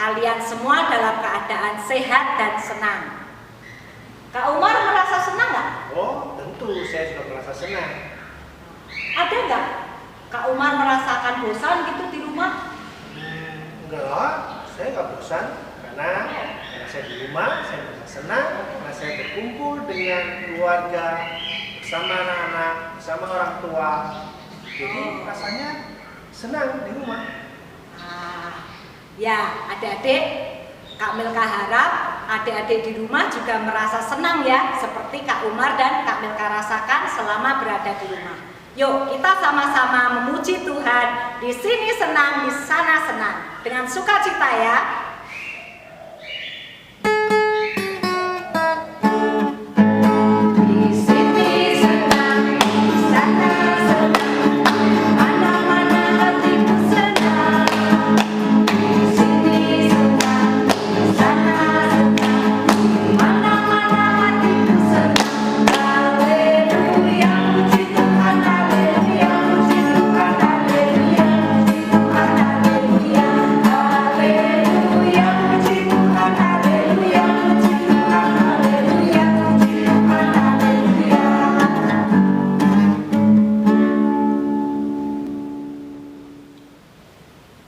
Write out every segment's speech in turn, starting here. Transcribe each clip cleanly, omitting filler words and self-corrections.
kalian semua dalam keadaan sehat dan senang. Kak Umar merasa senang nggak? Oh, tentu saya juga merasa senang. Ada nggak Kak Umar merasakan bosan gitu di rumah? Enggak, saya nggak bosan karena saya di rumah, saya merasa senang karena saya berkumpul dengan keluarga, bersama anak-anak, bersama orang tua. Jadi rasanya senang di rumah. Ya, adik-adik, Kak Milka harap adik-adik di rumah juga merasa senang ya, seperti Kak Umar dan Kak Milka rasakan selama berada di rumah. Yuk, kita sama-sama memuji Tuhan. Di sini senang, di sana senang. Dengan sukacita ya.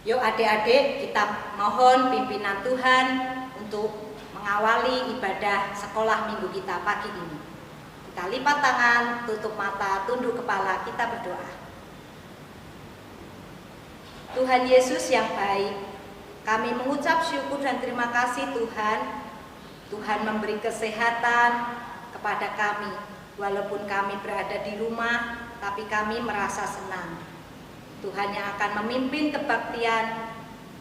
Yuk adik-adik, kita mohon pimpinan Tuhan untuk mengawali ibadah sekolah minggu kita pagi ini. Kita lipat tangan, tutup mata, tunduk kepala, kita berdoa. Tuhan Yesus yang baik, kami mengucap syukur dan terima kasih Tuhan. Tuhan memberi kesehatan kepada kami. Walaupun kami berada di rumah, tapi kami merasa senang. Tuhan yang akan memimpin kebaktian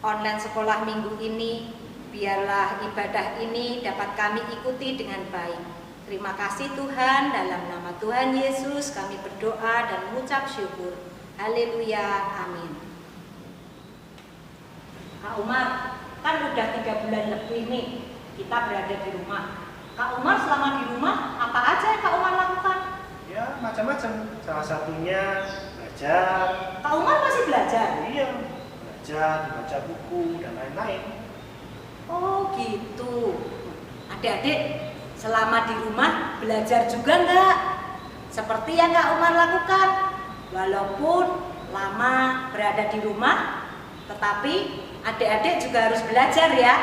online sekolah minggu ini, biarlah ibadah ini dapat kami ikuti dengan baik. Terima kasih Tuhan, dalam nama Tuhan Yesus kami berdoa dan mengucap syukur. Haleluya, amin. Kak Umar, kan udah 3 bulan lebih nih kita berada di rumah. Kak Umar selama di rumah apa aja yang Kak Umar lakukan? Ya, macam-macam. Salah satunya belajar. Kak Umar masih belajar? Iya, belajar, baca buku, dan lain-lain. Oh gitu. Adik-adik, selama di rumah belajar juga enggak? Seperti yang Kak Umar lakukan. Walaupun lama berada di rumah, tetapi adik-adik juga harus belajar ya.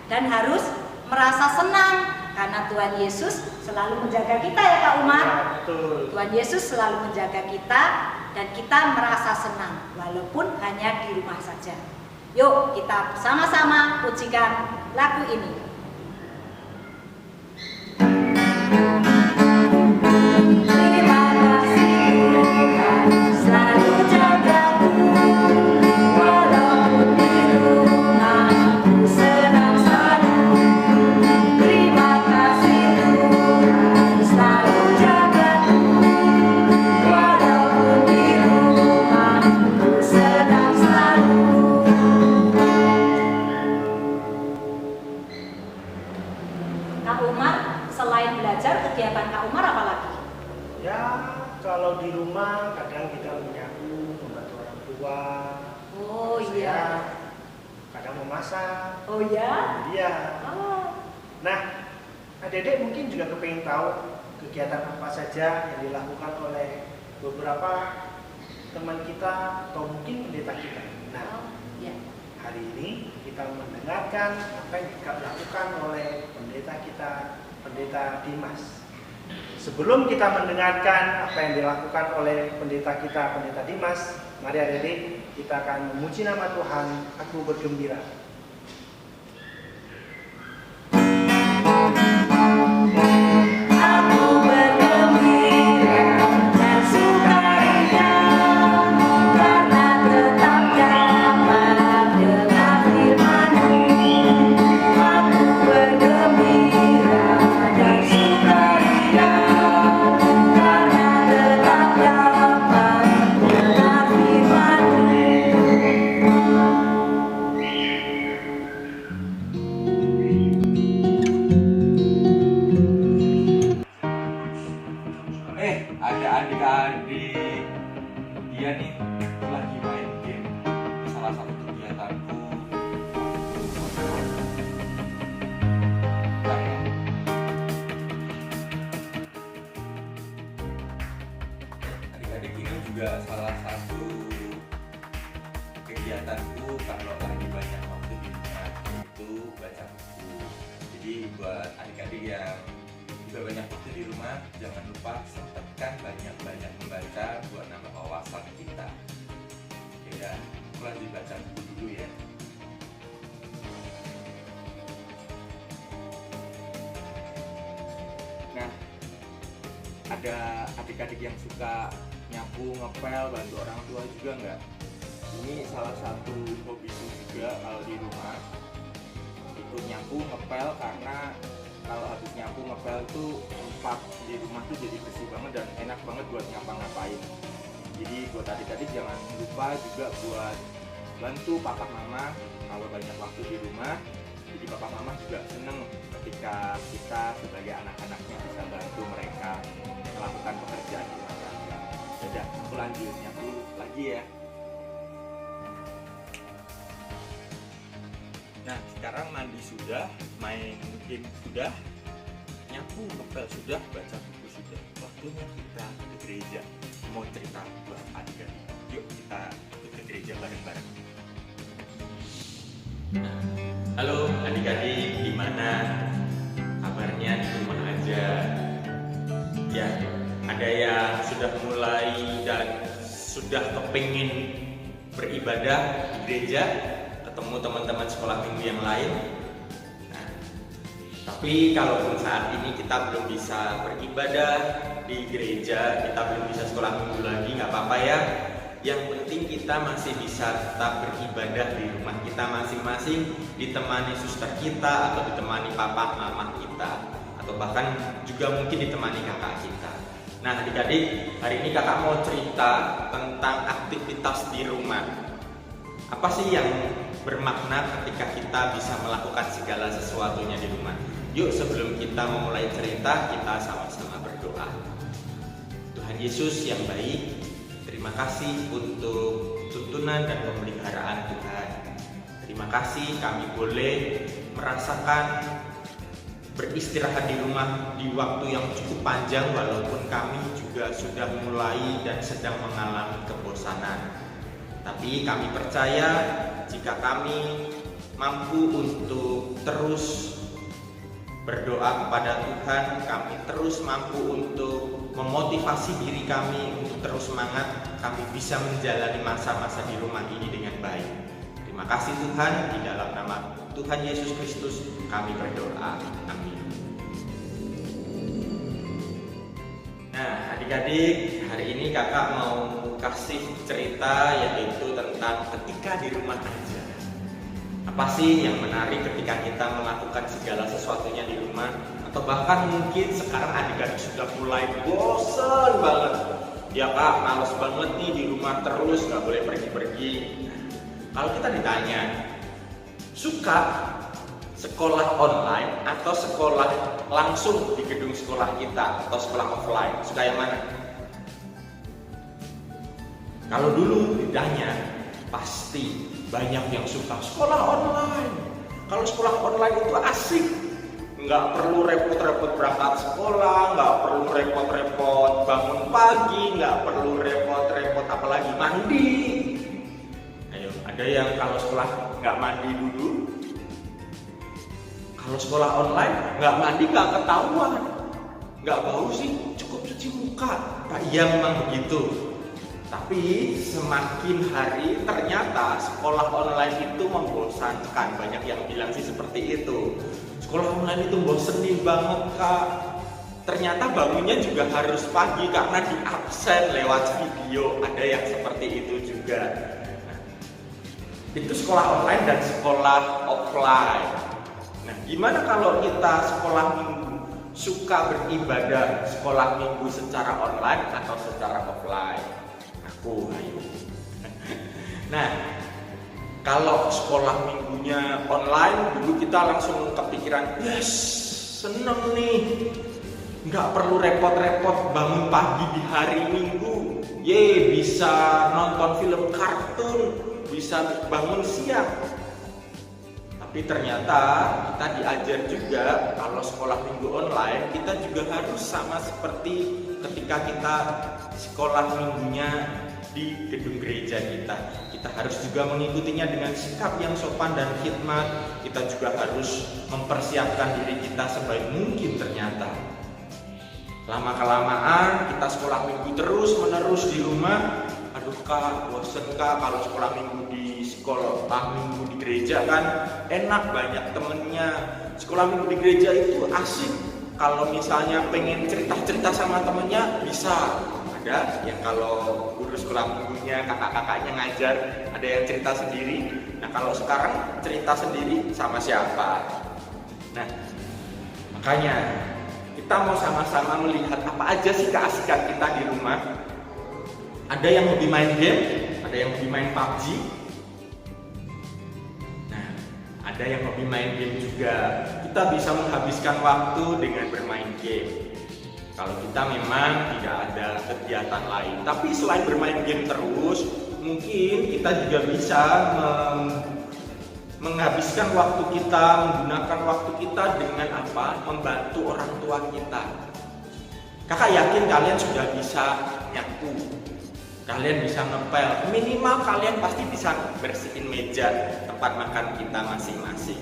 Dan harus merasa senang, karena Tuhan Yesus selalu menjaga kita ya Kak Umar. Ya, betul. Tuhan Yesus selalu menjaga kita dan kita merasa senang walaupun hanya di rumah saja. Yuk kita sama-sama pujikan lagu ini. Terima kasih Tuhan selalu jagaku, walaupun di rumah ku senang selalu. Terima kasih Tuhan selalu jagaku, walaupun di rumah ku senang selalu. Kak Umar, selain belajar, kegiatan Kak Umar apa lagi? Ya, kalau di rumah kadang kita menyapu, membantu orang tua. Oh iya. Kadang memasak. Oh ya? Iya. Oh. Nah, adik-adik mungkin juga kepengen tahu kegiatan apa saja yang dilakukan oleh beberapa teman kita atau mungkin pendeta kita. Nah, Ya. hari ini kita mendengarkan apa yang dilakukan oleh pendeta kita, pendeta Dimas. Sebelum kita mendengarkan apa yang dilakukan oleh pendeta kita, pendeta Dimas, mari adik-adik kita akan memuji nama Tuhan. Aku bergembira. Ada adik-adik, dia nih lagi main game. Salah satu kegiatanku adik-adik ini juga salah satu kegiatanku kalau lagi banyak waktu di rumah, itu baca buku. Jadi buat adik-adik yang juga banyak waktu di rumah, jangan lupa sempatkan banyak-banyak membaca buat nambah wawasan kita. Ya, aku lanjut baca buku dulu ya. Nah, ada adik-adik yang suka nyapu, ngepel, bantu orang tua juga nggak? Ini salah satu hobiku juga kalau di rumah. Itu nyapu, ngepel, karena kalau habis nyapu ngepel tuh tempat di rumah tuh jadi bersih banget dan enak banget buat ngapa-ngapain. Jadi buat adik-adik jangan lupa juga buat bantu papa mama kalau banyak waktu di rumah. Jadi papa mama juga seneng ketika kita sebagai anak-anaknya bisa bantu mereka melakukan pekerjaan di rumah tangga. Yaudah, aku lanjut nyapu lagi ya. Nah, sekarang mandi sudah, main game sudah, nyapu, ngepel sudah, baca buku sudah. Waktunya kita ke gereja. Mau cerita buat adik-adik. Yuk kita ikut ke gereja bareng-bareng. Nah, halo adik-adik, gimana kabarnya di rumah aja? Ya, ada yang sudah mulai dan sudah kepingin beribadah di gereja, ketemu teman-teman sekolah minggu yang lain. Nah, tapi kalaupun saat ini kita belum bisa beribadah di gereja, kita belum bisa sekolah minggu lagi, nggak apa-apa ya. Yang penting kita masih bisa tetap beribadah di rumah kita masing-masing, ditemani suster kita atau ditemani papa mama kita, atau bahkan juga mungkin ditemani kakak kita. Nah adik-adik, hari ini kakak mau cerita tentang aktivitas di rumah. Apa sih yang bermakna ketika kita bisa melakukan segala sesuatunya di rumah? Yuk sebelum kita memulai cerita, kita sama-sama berdoa. Tuhan Yesus yang baik, terima kasih untuk tuntunan dan pemeliharaan Tuhan. Terima kasih kami boleh merasakan beristirahat di rumah di waktu yang cukup panjang, walaupun kami juga sudah mulai dan sedang mengalami kebosanan. Tapi kami percaya jika kami mampu untuk terus berdoa kepada Tuhan, kami terus mampu untuk memotivasi diri kami untuk terus semangat, kami bisa menjalani masa-masa di rumah ini dengan baik. Terima kasih Tuhan, di dalam nama Tuhan Yesus Kristus kami berdoa. Amin. Nah adik-adik, hari ini kakak mau kasih cerita yaitu tentang ketika di rumah aja. Apa sih yang menarik ketika kita melakukan segala sesuatunya di rumah? Atau bahkan mungkin sekarang adik-adik sudah mulai bosan banget. Ya kak, males banget nih di rumah terus, gak boleh pergi-pergi. Kalau kita ditanya, suka sekolah online atau sekolah langsung di gedung sekolah kita atau sekolah offline? Suka yang mana? Kalau dulu ditanya, pasti banyak yang suka sekolah online. Kalau sekolah online itu asik, nggak perlu repot-repot berangkat sekolah, nggak perlu repot-repot bangun pagi, nggak perlu mandi. Ayo, ada yang kalau sekolah nggak mandi dulu, kalau sekolah online nggak mandi nggak ketahuan, nggak bau sih, cukup cuci muka. Nah, iya memang begitu. Tapi semakin hari ternyata sekolah online itu membosankan. Banyak yang bilang sih seperti itu. Sekolah online itu bosenin banget kak. Ternyata bangunnya juga harus pagi karena di absen lewat video. Ada yang seperti itu juga. Nah, itu sekolah online dan sekolah offline. Nah, gimana kalau kita sekolah minggu suka beribadah, sekolah minggu secara online atau secara offline? Ayo. Nah, kalau sekolah minggunya online, dulu kita langsung kepikiran, yes, seneng nih, nggak perlu repot-repot bangun pagi di hari Minggu, bisa nonton film kartun, bisa bangun siang. Tapi ternyata kita diajar juga kalau sekolah minggu online, kita juga harus sama seperti ketika kita sekolah minggunya di gedung gereja kita. Kita harus juga mengikutinya dengan sikap yang sopan dan khidmat. Kita juga harus mempersiapkan diri kita sebaik mungkin ternyata. Lama-kelamaan kita sekolah minggu terus menerus di rumah. Aduh kak, bosen kak, kalau sekolah minggu di minggu di gereja kan enak, banyak temennya. Sekolah minggu di gereja itu asik. Kalau misalnya pengen cerita-cerita sama temennya bisa. Ada yang kalau guru sekolah minggunya kakak-kakaknya ngajar, ada yang cerita sendiri. Nah kalau sekarang cerita sendiri sama siapa? Nah makanya kita mau sama-sama melihat apa aja sih keasikan kita di rumah. Ada yang hobi main game, ada yang hobi main PUBG. Nah ada yang hobi main game juga. Kita bisa menghabiskan waktu dengan bermain game. Kalau kita memang tidak ada kegiatan lain. Tapi selain bermain game terus, mungkin kita juga bisa menghabiskan waktu kita, menggunakan waktu kita dengan apa? Membantu orang tua kita. Kakak yakin kalian sudah bisa nyapu, kalian bisa ngepel, minimal kalian pasti bisa bersihin meja tempat makan kita masing-masing.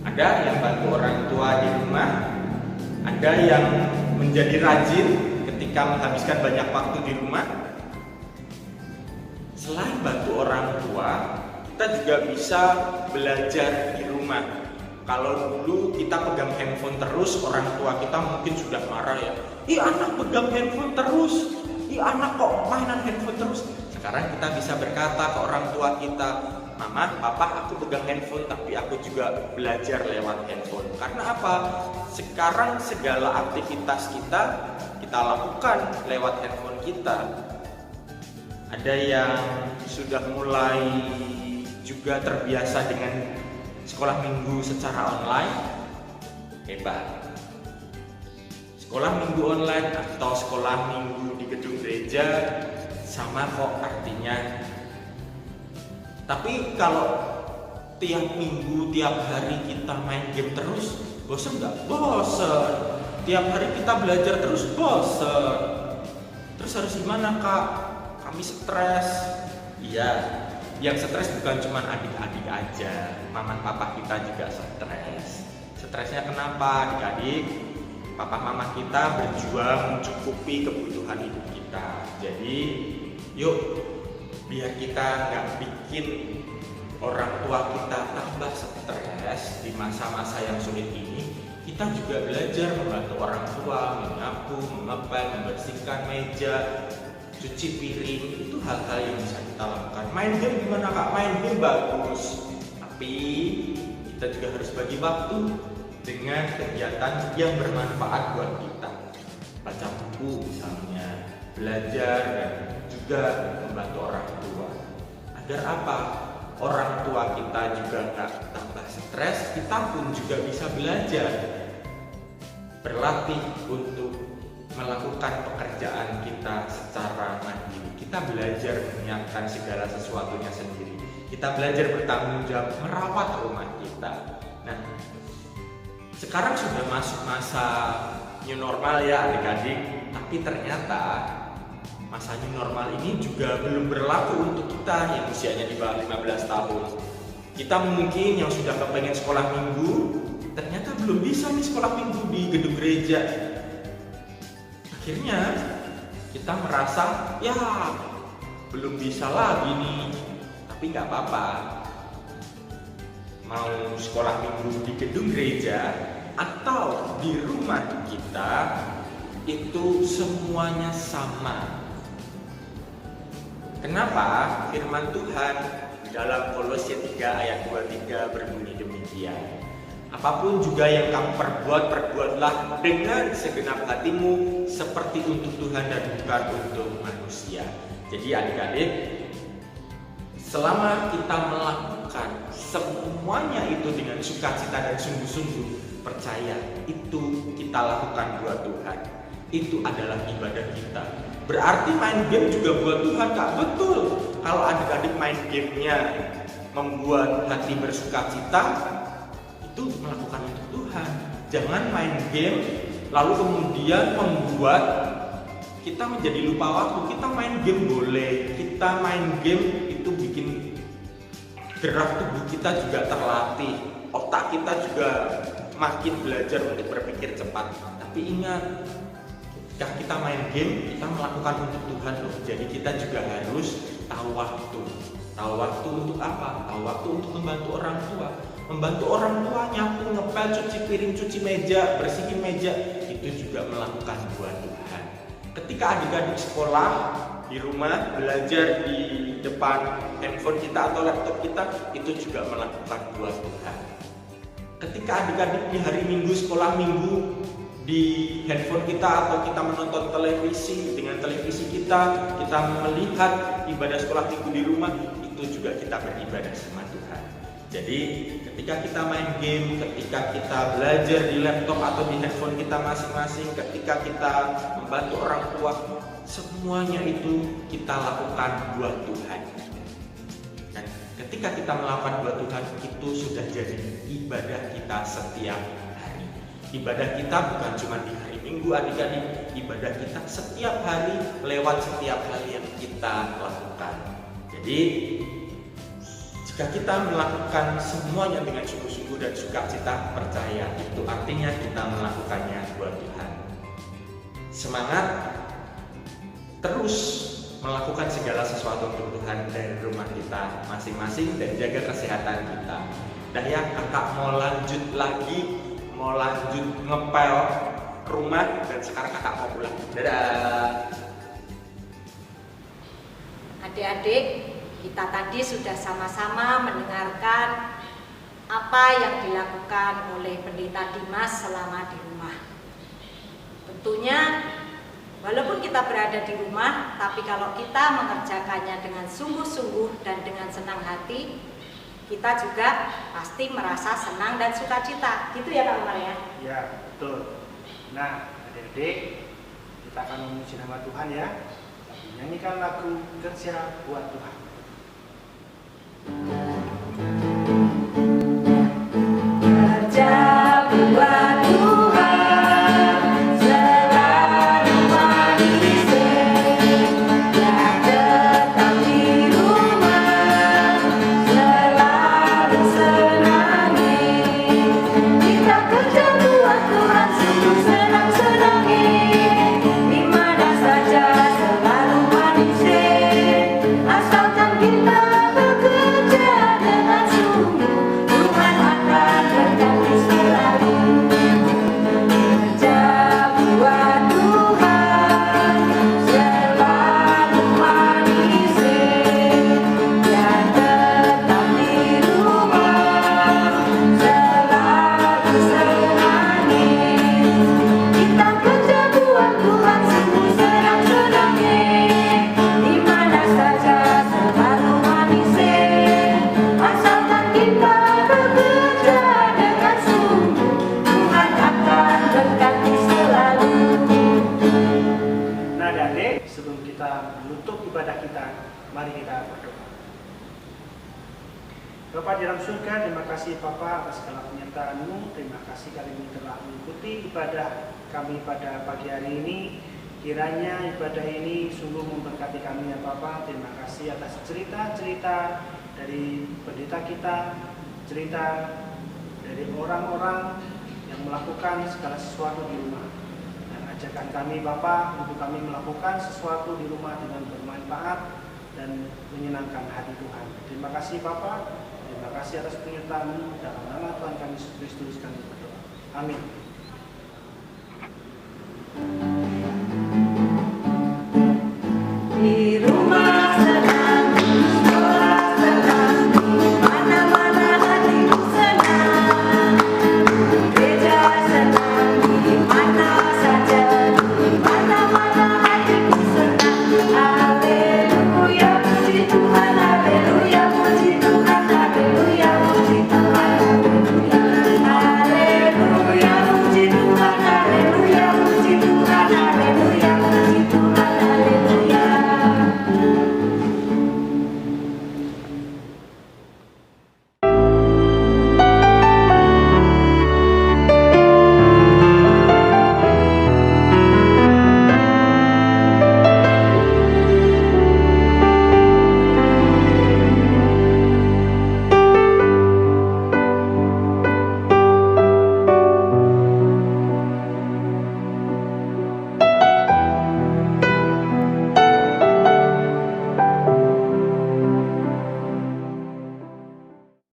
Ada yang bantu orang tua di rumah, ada yang menjadi rajin ketika menghabiskan banyak waktu di rumah. Selain bantu orang tua, kita juga bisa belajar di rumah. Kalau dulu kita pegang handphone terus, orang tua kita mungkin sudah marah ya. Ih anak pegang handphone terus, ih anak kok mainan handphone terus. Sekarang kita bisa berkata ke orang tua kita, Mama, Papa, aku pegang handphone tapi aku juga belajar lewat handphone. Karena apa? Sekarang segala aktivitas kita lakukan lewat handphone kita. Ada yang sudah mulai juga terbiasa dengan sekolah minggu secara online. Hebat. Sekolah minggu online atau sekolah minggu di gedung gereja sama kok artinya. Tapi kalau tiap minggu, tiap hari kita main game terus, bosan nggak? Bosan. Tiap hari kita belajar terus, bosan. Terus harus gimana kak? Kami stres. Iya, yang stres bukan cuma adik-adik aja, mama papa kita juga stres. Stresnya kenapa adik-adik? Papa mama kita berjuang mencukupi kebutuhan hidup kita. Jadi yuk, biar kita nggak bikin orang tua kita tambah stres di masa-masa yang sulit ini, kita juga belajar membantu orang tua, menyapu, mengepel, membersihkan meja, cuci piring. Itu hal-hal yang bisa kita lakukan. Main game gimana kak? Main game bagus, tapi kita juga harus bagi waktu dengan kegiatan yang bermanfaat buat kita. Baca buku misalnya, belajar, dan juga membantu orang tua. Agar apa? Orang tua kita juga nggak tambah stres, kita pun juga bisa belajar. Berlatih untuk melakukan pekerjaan kita secara mandiri. Kita belajar menyiapkan segala sesuatunya sendiri. Kita belajar bertanggung jawab merawat rumah kita. Nah, sekarang sudah masuk masa new normal ya adik-adik, tapi ternyata masa new normal ini juga belum berlaku untuk kita yang usianya di bawah 15 tahun. Kita mungkin yang sudah kepengen sekolah minggu, ternyata belum bisa nih sekolah minggu di gedung gereja. Akhirnya kita merasa, ya belum bisa lagi nih. Tapi nggak apa-apa. Mau sekolah minggu di gedung gereja atau di rumah kita, itu semuanya sama. Kenapa? Firman Tuhan dalam Kolose 3 ayat 23 berbunyi demikian. Apapun juga yang kamu perbuat, perbuatlah dengan segenap hatimu seperti untuk Tuhan dan bukan untuk manusia. Jadi adik-adik, selama kita melakukan semuanya itu dengan sukacita dan sungguh-sungguh, percaya itu kita lakukan buat Tuhan. Itu adalah ibadah kita. Berarti main game juga buat Tuhan, Kak? Betul. Kalau adik-adik main gamenya membuat hati bersukacita, itu melakukan untuk Tuhan. Jangan main game lalu kemudian membuat kita menjadi lupa waktu. Kita main game boleh, kita main game itu bikin gerak tubuh kita juga terlatih, otak kita juga makin belajar untuk berpikir cepat. Tapi ingat, ketika kita main game, kita melakukan untuk Tuhan loh. Jadi kita juga harus tahu waktu. Tahu waktu untuk apa? Tahu waktu untuk membantu orang tua. Membantu orang tua nyapu, ngepel, cuci piring, cuci meja, bersihin meja, itu juga melakukan buat Tuhan. Ketika adik-adik sekolah di rumah belajar di depan handphone kita atau laptop kita, itu juga melakukan buat Tuhan. Ketika adik-adik di hari Minggu sekolah Minggu di handphone kita atau kita menonton televisi, dengan televisi kita melihat ibadah sekolah Minggu di rumah, itu juga kita beribadah sama Tuhan. Jadi ketika kita main game, ketika kita belajar di laptop atau di handphone kita masing-masing, ketika kita membantu orang tua, semuanya itu kita lakukan buat Tuhan. Dan ketika kita melakukan buat Tuhan, itu sudah jadi ibadah kita setiap hari. Ibadah kita bukan cuma di hari Minggu adik-adik, ibadah kita setiap hari lewat setiap hal yang kita lakukan. Jadi jika kita melakukan semuanya dengan sungguh-sungguh dan sukacita, percaya itu artinya kita melakukannya buat Tuhan. Semangat terus melakukan segala sesuatu untuk Tuhan dari rumah kita masing-masing dan jaga kesehatan kita. Dah ya, kakak mau lanjut lagi, mau lanjut ngepel rumah dan sekarang kakak mau pulang. Dadah. Adik-adik, kita tadi sudah sama-sama mendengarkan apa yang dilakukan oleh Pendeta Dimas selama di rumah. Tentunya walaupun kita berada di rumah, tapi kalau kita mengerjakannya dengan sungguh-sungguh dan dengan senang hati, kita juga pasti merasa senang dan sukacita. Gitu ya Kak Umar ya? Ya, betul. Nah, adik-adik, kita akan memuji nama Tuhan ya. Nyanyikan lagu Kerja Buat Tuhan. Kerja buat Tuhan selalu manis, yang tetap di rumah selalu senangi. Kita kerja buat Tuhan sungguh senang-senangi, di mana saja selalu manis, asalkan kita bekerja dengan sungguh, Tuhan akan berkati selalu. Kerja buat Tuhan selalu manis, yang tetap di rumah selalu senangi. Kita kerja buat Tuhan sungguh senang-senangi, di mana saja selalu manis, asalkan kita bekerja dengan sungguh, Tuhan akan berkati selalu. Nah, adik-adik, sebelum kita menutup ibadah kita, mari kita berdoa. Bapa di dalam surga, terima kasih Bapa atas segala penyertaan-Mu. Terima kasih kali ini telah mengikuti ibadah kami pada pagi hari ini. Kiranya ibadah ini sungguh memberkati kami ya Bapa. Terima kasih atas cerita-cerita dari pendeta kita, cerita dari orang-orang yang melakukan segala sesuatu di rumah. Dan ajarkan kami Bapa untuk kami melakukan sesuatu di rumah dengan bermanfaat dan menyenangkan hati Tuhan. Terima kasih Bapa. Terima kasih atas penyertaan-Mu. Dalam nama Tuhan kami Yesus Kristus kami berdoa. Amin. Di rumah